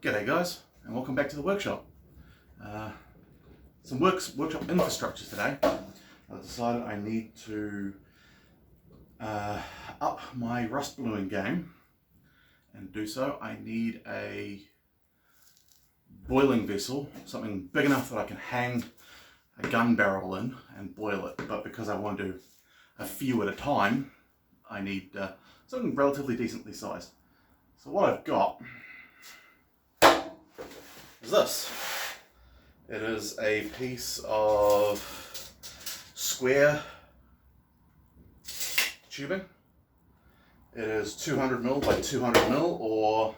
G'day guys, and welcome back to the workshop. Some workshop infrastructure today. I decided I need to up my rust bluing game, and to do so I need a boiling vessel, something big enough that I can hang a gun barrel in and boil it. But because I want to do a few at a time, I need something relatively decently sized. So what I've got is this. It is a piece of square tubing. It is 200mm by 200mm, or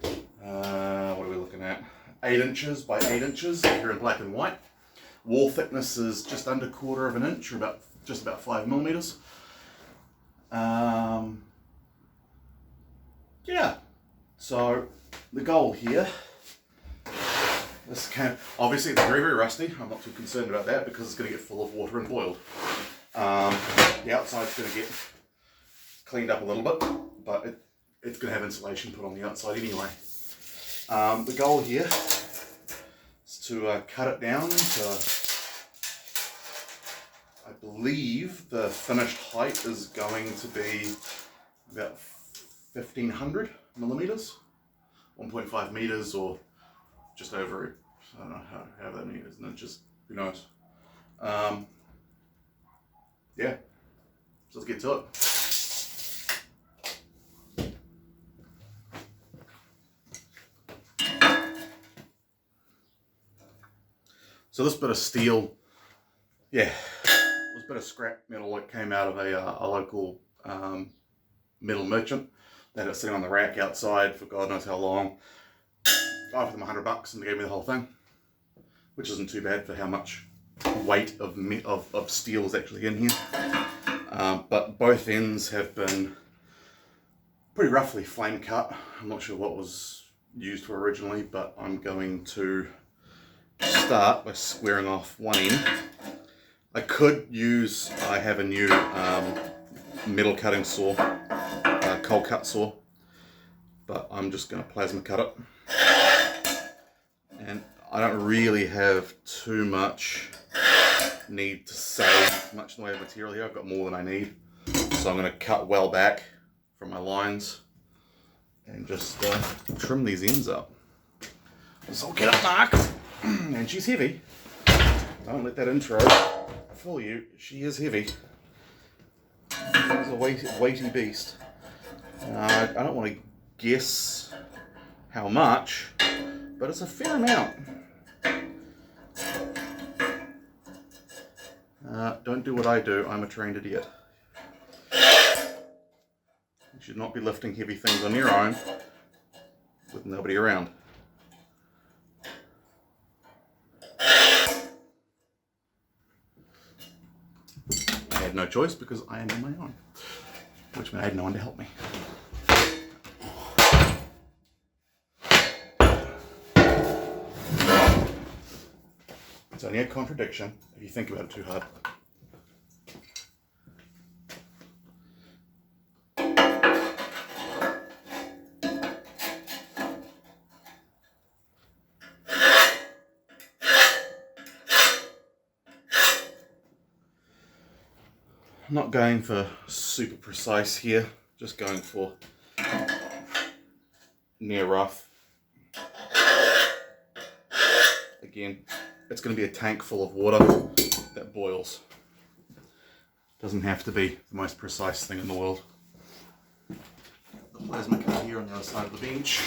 what are we looking at? 8 inches by 8 inches if you're in black and white. Wall thickness is just under 1/4 of an inch, or just about 5mm. Yeah, so the goal here, obviously it's very, very rusty. I'm not too concerned about that because it's going to get full of water and boiled. The outside's going to get cleaned up a little bit, but it's going to have insulation put on the outside anyway. The goal here is to cut it down to, I believe the finished height is going to be about 1500 millimeters, 1.5 meters, or just over it. I don't know how that meters and inches, who knows. Yeah, so let's get to it. So this bit of steel, yeah, was a bit of scrap metal that came out of a local metal merchant. They had it sitting on the rack outside for God knows how long. I offered them $100 and they gave me the whole thing, which isn't too bad for how much weight of steel is actually in here. But both ends have been pretty roughly flame cut. I'm not sure what was used for originally, but I'm going to start by squaring off one end. I have a new metal cutting saw, cold cut saw, but I'm just going to plasma cut it. And I don't really have too much need to save much in the way of material here. I've got more than I need, so I'm going to cut well back from my lines and just trim these ends up. So I'll get it marked. And she's heavy. Don't let that intro fool you. She is heavy. She's a weighty beast. I don't want to guess how much, but it's a fair amount. Don't do what I do. I'm a trained idiot. You should not be lifting heavy things on your own with nobody around. I had no choice because I am on my own, which meant I had no one to help me. It's only a contradiction if you think about it too hard. I'm not going for super precise here, just going for near rough. Again, it's going to be a tank full of water that boils. Doesn't have to be the most precise thing in the world. The plasma cutter here on the other side of the bench.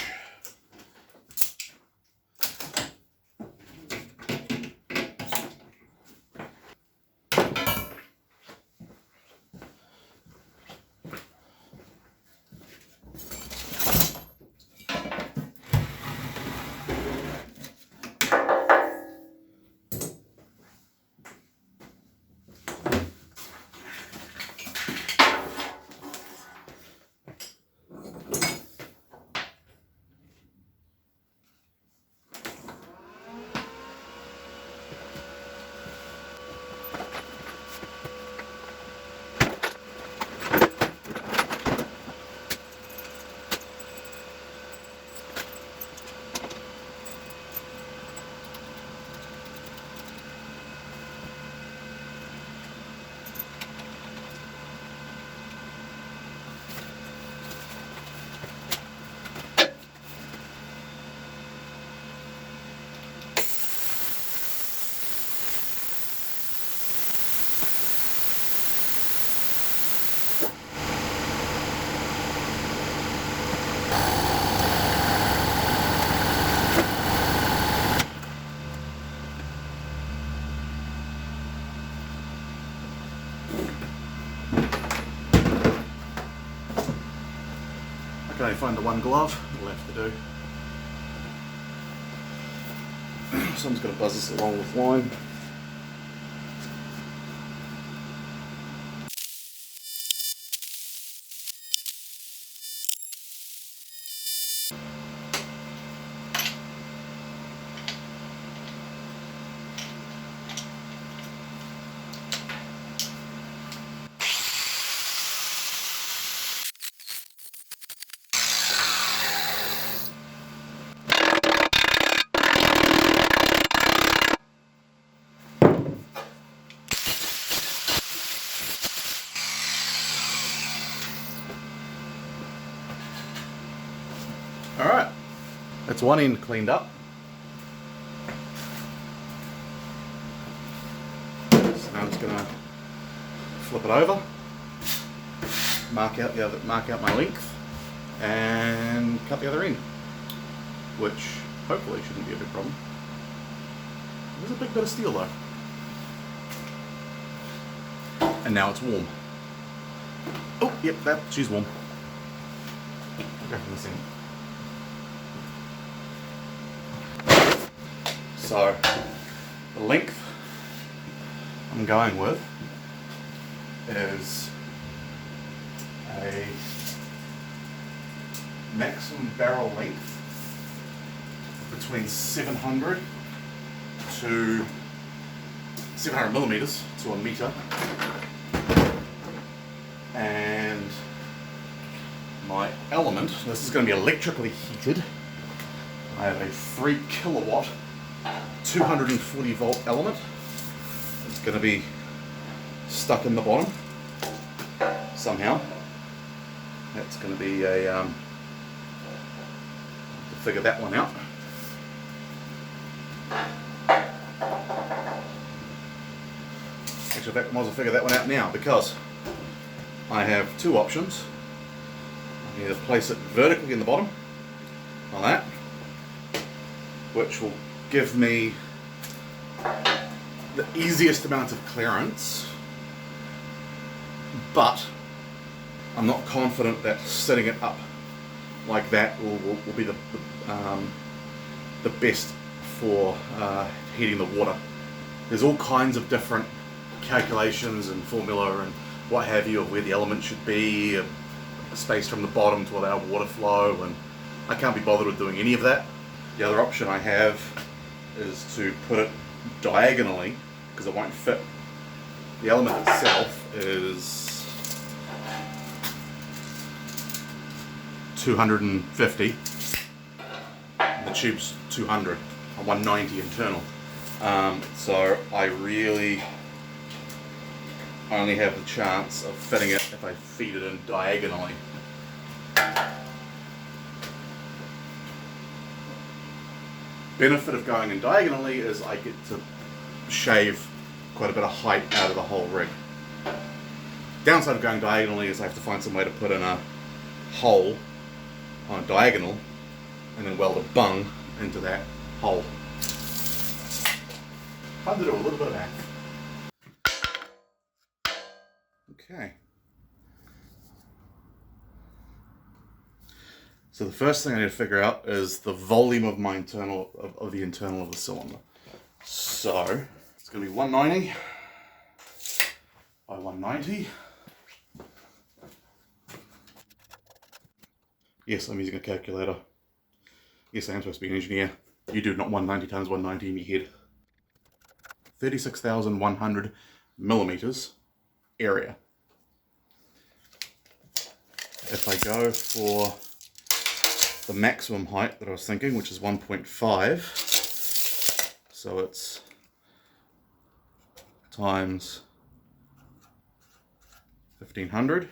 I can only find the one glove, it'll have to do. So I'm just going to buzz this along with line. Alright, that's one end cleaned up. So now I'm just going to flip it over, mark out my length, and cut the other end, which hopefully shouldn't be a big problem. There's a big bit of steel though. And now it's warm. Oh, yep, she's warm. Go from this end. So, the length I'm going with is a maximum barrel length between 700 millimeters to a meter, and my element, this is going to be electrically heated. I have a 3 kilowatt 240 volt element. It's going to be stuck in the bottom somehow. That's going to be a to figure that one out. Actually, in fact, I might as well figure that one out now, because I have two options. I can either place it vertically in the bottom, like that, which will give me the easiest amount of clearance, but I'm not confident that setting it up like that will be the best for heating the water. There's all kinds of different calculations and formula and what have you of where the element should be, a space from the bottom to allow water flow, and I can't be bothered with doing any of that. The other option I have is to put it diagonally, because it won't fit. The element itself is 250, and the tube's 200, a 190 internal. So I really only have the chance of fitting it if I feed it in diagonally. Benefit of going in diagonally is I get to shave quite a bit of height out of the whole rig. Downside of going diagonally is I have to find some way to put in a hole on a diagonal and then weld a bung into that hole. Time to do a little bit of that. Okay. So the first thing I need to figure out is the volume of my internal of the internal of the cylinder. So it's going to be 190 by 190. Yes, I'm using a calculator. Yes, I am supposed to be an engineer. You do not 190 times 190 in your head. 36,100 millimeters area. If I go for the maximum height that I was thinking, which is 1.5, so it's times 1500,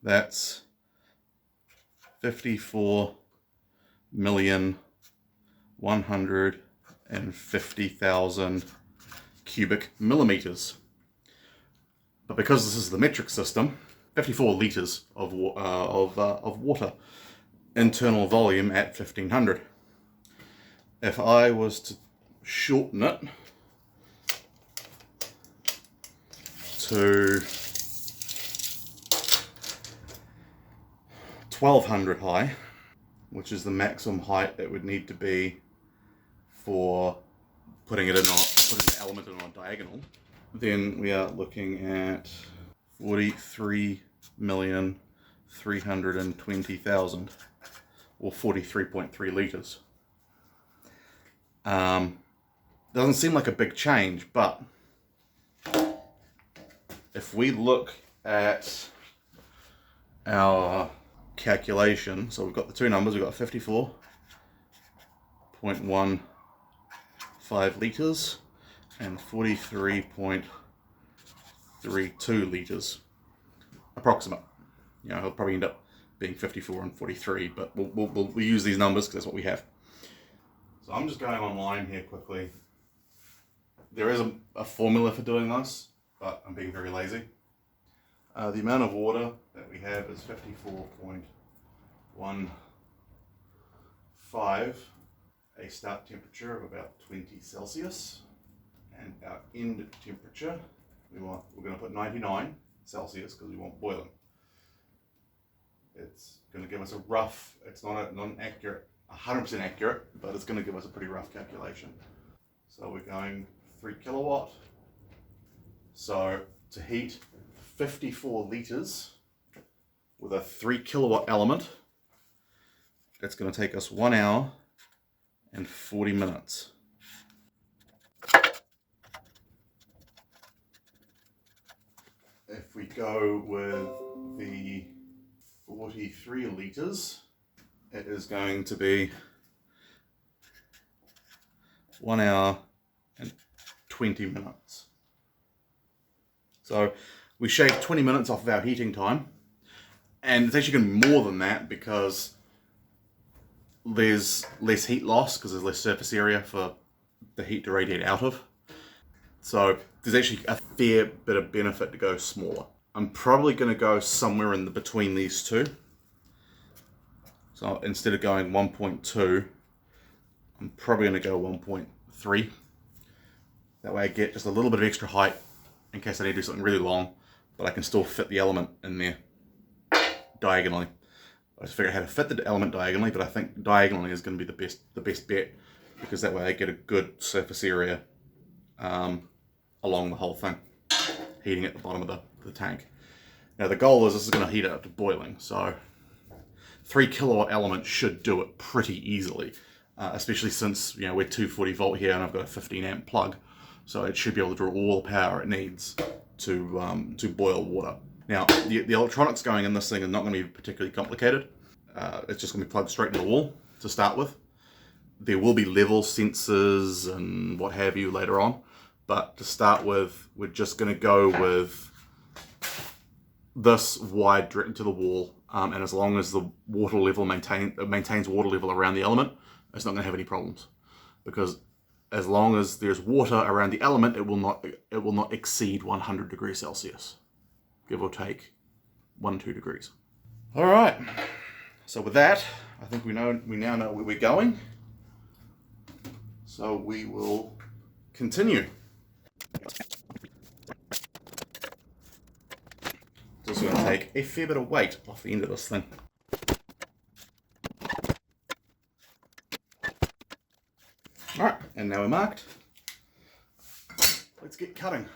that's 54,150,000 cubic millimeters. But because this is the metric system, 54 litres of water, internal volume at 1500. If I was to shorten it to 1200 high, which is the maximum height it would need to be for putting the element in on a diagonal, then we are looking at 43,320,000 or 43.3 litres. Doesn't seem like a big change, but if we look at our calculation, so we've got the two numbers, we've got 54.15 litres and 43.32 litres, approximate. You know, it'll probably end up being 54 and 43, but we'll use these numbers because that's what we have. So I'm just going online here quickly. There is a formula for doing this, but I'm being very lazy. The amount of water that we have is 54.15, a start temperature of about 20 Celsius, and our end temperature, we're going to put 99 Celsius because we want boiling. It's going to give us a rough, it's not an accurate, 100% accurate, but it's going to give us a pretty rough calculation. So we're going 3 kilowatt. So to heat 54 litres with a 3 kilowatt element, it's going to take us 1 hour and 40 minutes. If we go with the 43 litres, it is going to be 1 hour and 20 minutes. So we shaved 20 minutes off of our heating time, and it's actually going to be more than that because there's less heat loss because there's less surface area for the heat to radiate out of. So there's actually a fair bit of benefit to go smaller. I'm probably going to go somewhere in between these two. So instead of going 1.2, I'm probably going to go 1.3. That way I get just a little bit of extra height in case I need to do something really long, but I can still fit the element in there diagonally. I just figured out how to fit the element diagonally, but I think diagonally is going to be the best bet because that way I get a good surface area along the whole thing, heating at the bottom of the tank. Now the goal is this is going to heat it up to boiling, so 3 kilowatt element should do it pretty easily, especially since we're 240 volt here and I've got a 15 amp plug, so it should be able to draw all the power it needs to boil water. Now the electronics going in this thing are not going to be particularly complicated. It's just going to be plugged straight into the wall to start with. There will be level sensors and what have you later on, but to start with, we're just going to go with this wired directly to the wall, and as long as the water level maintains water level around the element, it's not going to have any problems, because as long as there's water around the element, it will not exceed 100 degrees Celsius, give or take 1-2 degrees. All right, so with that, I think we now know where we're going, so we will continue. It's also going to take a fair bit of weight off the end of this thing. Alright, and now we're marked. Let's get cutting.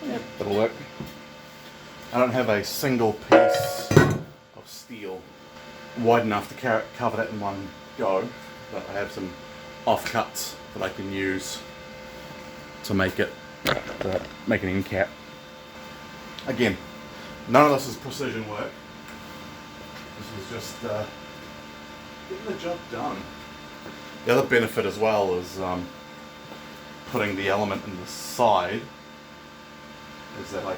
Yep, that'll work. I don't have a single piece of steel wide enough to cover that in one go, but I have some offcuts that I can use to make an end cap. Again, none of this is precision work. This was just getting the job done. The other benefit as well is putting the element in the side is that I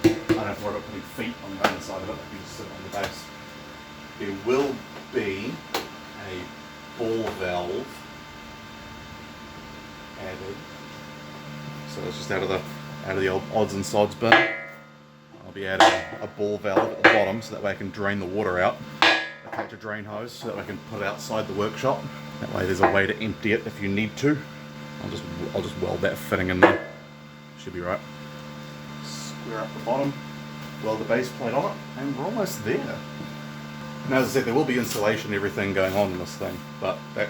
don't have to worry about putting feet on the underside of it. I can just sit on the base. There will be a ball valve added, so it's just out of the old odds and sods bin. I'll be adding a ball valve at the bottom so that way I can drain the water out. Attach a drain hose so that I can put it outside the workshop. That way there's a way to empty it if you need to. I'll just weld that fitting in there. Should be right. Square up the bottom, weld the base plate on it, and we're almost there. Now, as I said, there will be installation and everything going on in this thing, but I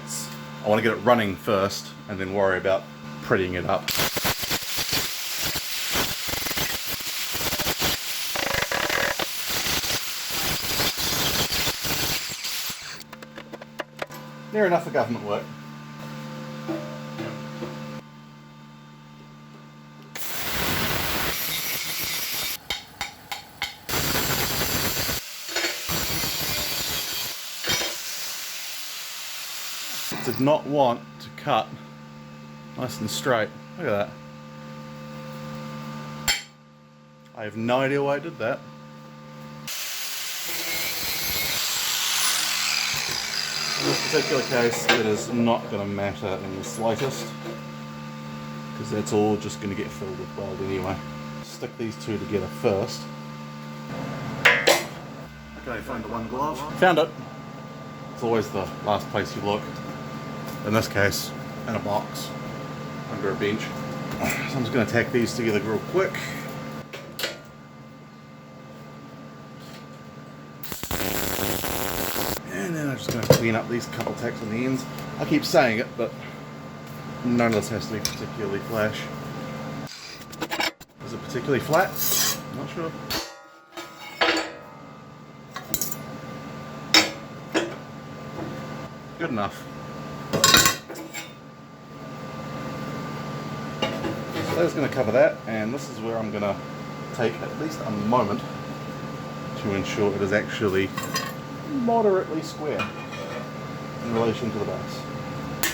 want to get it running first and then worry about prettying it up. Near enough for government work. Did not want to cut nice and straight. Look at that. I have no idea why I did that. In this particular case, it is not going to matter in the slightest, because that's all just going to get filled with weld anyway. Stick these two together first. Okay, find the one glove. Found it. It's always the last place you look. In this case, in a box, under a bench. So I'm just going to tack these together real quick. And then I'm just going to clean up these couple tacks on the ends. I keep saying it, but none of this has to be particularly flash. Is it particularly flat? Not sure. Good enough. So that's going to cover that, and this is where I'm going to take at least a moment to ensure it is actually moderately square in relation to the base.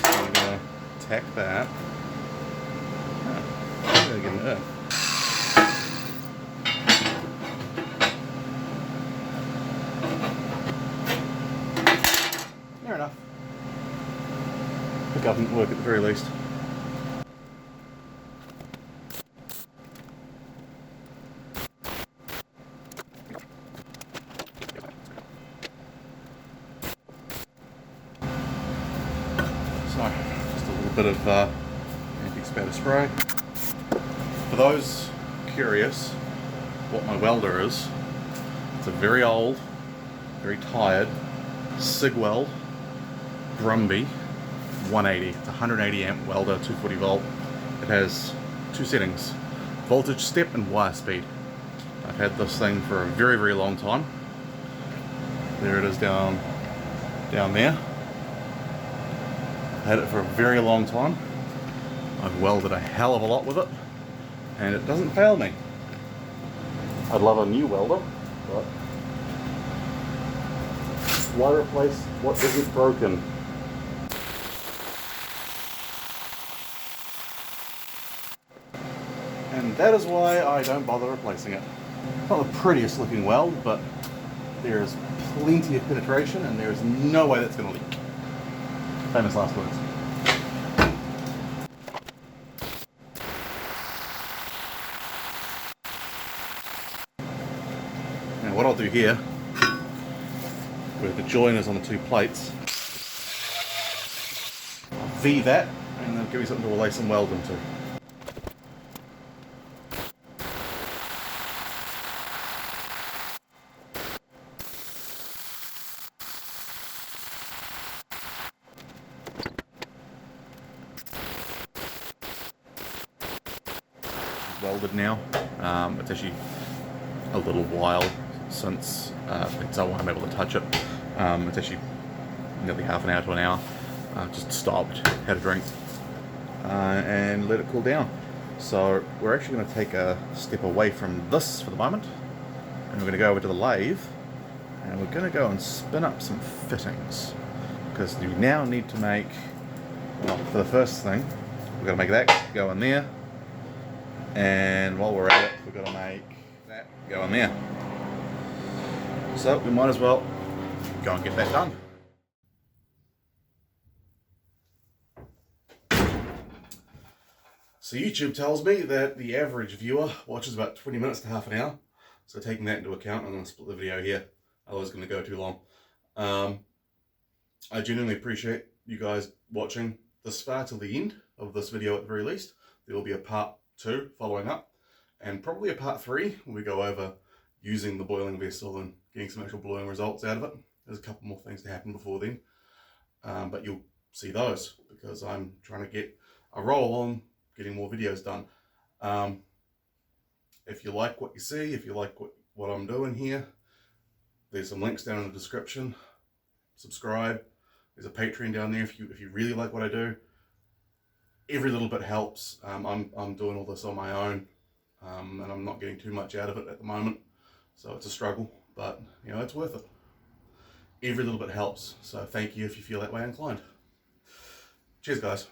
So I'm going to tack that. I'm going to get it in. Fair enough. For government work at the very least. So, just a little bit of anti-spatter spray. For those curious what my welder is, it's a very old, very tired SIG weld Brumby 180. It's a 180 amp welder, 240 volt. It has two settings: voltage step and wire speed. I've had this thing for a very, very long time. There it is down there. I've had it for a very long time. I've welded a hell of a lot with it, and it doesn't fail me. I'd love a new welder, but why replace what isn't broken? And that is why I don't bother replacing it. Not the prettiest looking weld, but there's plenty of penetration and there's no way that's going to leak. Famous last words. Now what I'll do here, where the join is on the two plates, I'll V that and then give me something to relay some weld into. Welded now. It's actually a little while since so I'm able to touch it. It's actually nearly half an hour to an hour. Just stopped, had a drink, and let it cool down. So we're actually going to take a step away from this for the moment, and we're going to go over to the lathe And we're going to go and spin up some fittings, because we now need to make, well, for the first thing, we're going to make that go in there, and while we're at it, we're going to make that go in there. So we might as well go and get that done. So YouTube tells me that the average viewer watches about 20 minutes to half an hour. So taking that into account, I'm going to split the video here. Otherwise it's going to go too long. I genuinely appreciate you guys watching this far till the end of this video at the very least. There will be a part 2 following up, and probably a part 3 when we go over using the boiling vessel and getting some actual boiling results out of it. There's a couple more things to happen before then, but you'll see those because I'm trying to get a roll on getting more videos done. If you like what you see, if you like what I'm doing here, there's some links down in the description. Subscribe. There's a Patreon down there if you really like what I do. Every little bit helps. I'm doing all this on my own, and I'm not getting too much out of it at the moment, so it's a struggle, but you know, it's worth it. Every little bit helps, so thank you if you feel that way inclined. Cheers guys.